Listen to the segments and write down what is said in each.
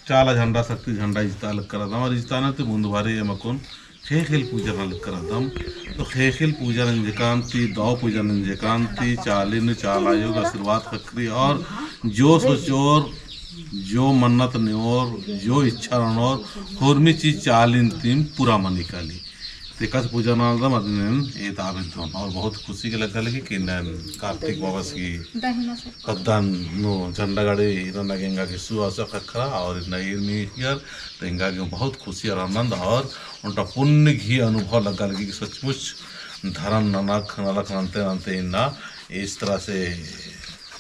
చాలా झंडा शक्ति झंडा इजताल करदाम और इजतानते ముందు వారి ఏమకున్ ఖేఖిల్ పూజనాలు करदाम तो ఖేఖిల్ पूजा जकांति दौ पूजा जकांति चालिन चालायोग आशीर्वाद खकरी और जो सोचोर जो मन्नत न्योर जो इच्छा रणोर होरमी चीज चालिन तीन पूरा मन निकाली तेकाच पूजा नालदा मदन ये ताबिदम और बहुत खुशी के लगता लगी कि कार्तिक बाबा की पद्दान नो झंडा गाड़ी रंदा गंगा के सुहास खखरा और नईर मीर गंगा के बहुत खुशी और आनंद और उनका पुण्य घी अनुभव लगा लगी कि सचमुच धर्म ननक नलक नंते नंते इन्ना इस तरह से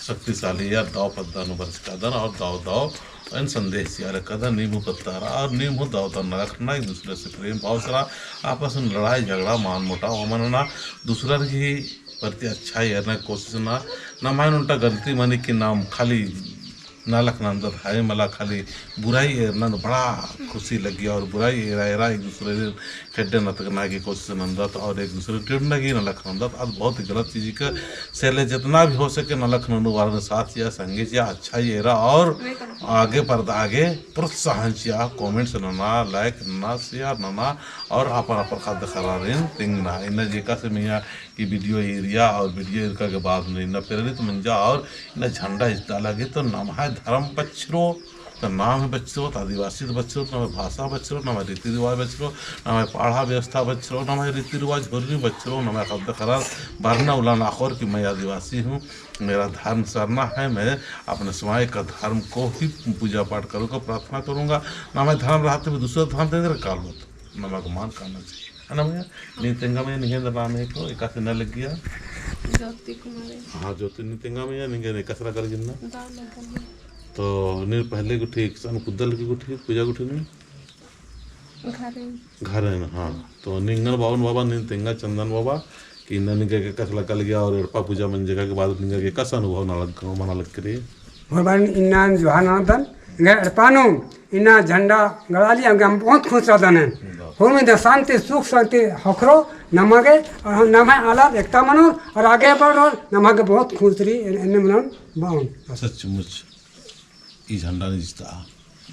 शक्तिशाली या दाव पद्दान वर्ष कदन और दाव दाव इन संदेश यार कदर नींबू पत्तारा और नींबू दाव दाव न रखना एक दूसरे से प्रेम भाव सरा आपस में लड़ाई झगड़ा मान मोटा मनना दूसरा की प्रति अच्छा ही ना कोशिश ना मान उनका गलती मानी कि नाम खाली नालक नंदर हाय मला खाली बुराई एरना बड़ा खुशी लगी और बुराई एरा एक दूसरे खेडे न करना की कोशिश नंदत और एक दूसरे टिड़ना की नलक नंदत आज बहुत गलत चीज़ का सेले जितना भी हो सके नलक नंदू वाले साथ या संगीत या अच्छा ही एरा और आगे पर आगे प्रोत्साहन चिया कमेंट्स नना लाइक नना शेयर नना और अपन अपन खाद्य खरारें तिंगना इन जेका से मियाँ की वीडियो एरिया और वीडियो एरिया के बाद में न प्रेरित मंजा और इन झंडा इस डाला तो नाम है धर्म बचरो तो नाम है बचरो तो आदिवासी बचरो ना है भाषा बचरो ना है रीति रिवाज बचरो ना है पढ़ा व्यवस्था बचरो ना है रीति रिवाज होरनी बचरो ना है शब्द खरार भरना उला नाखोर कि मैं आदिवासी हूँ मेरा धर्म सरना है मैं अपने स्वयं का धर्म को ही पूजा पाठ करूँगा प्रार्थना करूँगा ना मैं धर्म रहते हुए दूसरा धर्म देंगे काल मत ना मैं मान करना चाहिए है ना भैया नीतिंगा में निगेंद्र नाम है को एक न लग गया ज्योति कुमारी हाँ ज्योति नीतिंगा में या निगे कसरा कर गिनना तो नहीं पहले को ठीक सन कुदल की को ठीक पूजा को ठीक नहीं घर है ना हाँ तो निंगन बावन बाबा नीतिंगा चंदन बाबा कि न निगे के कसला कर गया और एड़पा पूजा मन जगह के बाद निगे के कस अनुभव ना लग मना लग करे भगवान इन्ना जोहानादन एड़पानो इन्ना झंडा गड़ाली हम बहुत खुश रहते हैं हो में शांति सुख शांति हखरो नमगे और नमे आला एकता मनो और आगे बढ़ो नमगे बहुत खुश रही इन्हें मनो बाउन सचमुच ये झंडा जिसका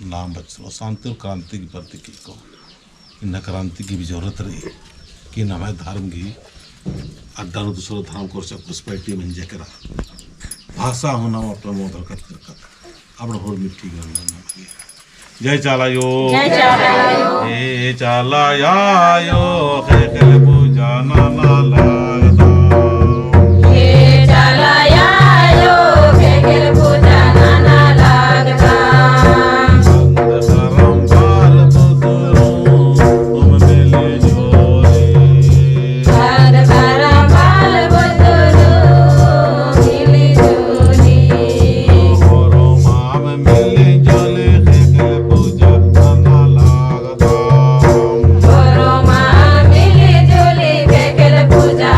नाम बच्चों शांति और क्रांति की प्रतीक को इन क्रांति की भी जरूरत रही कि न हमारे धर्म की अड्डा दूसरा धर्म को घुसपैठी में जकरा भाषा होना अपना मोदर कर अब और मिट्टी जय चालायो जय चालायो खेल पूजा नाना लागदा पूजा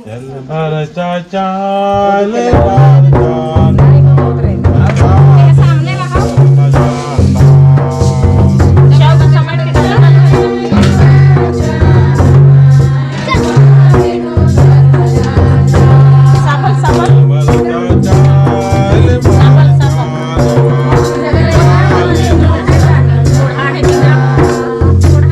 चल भर चाचा ले भर चाचा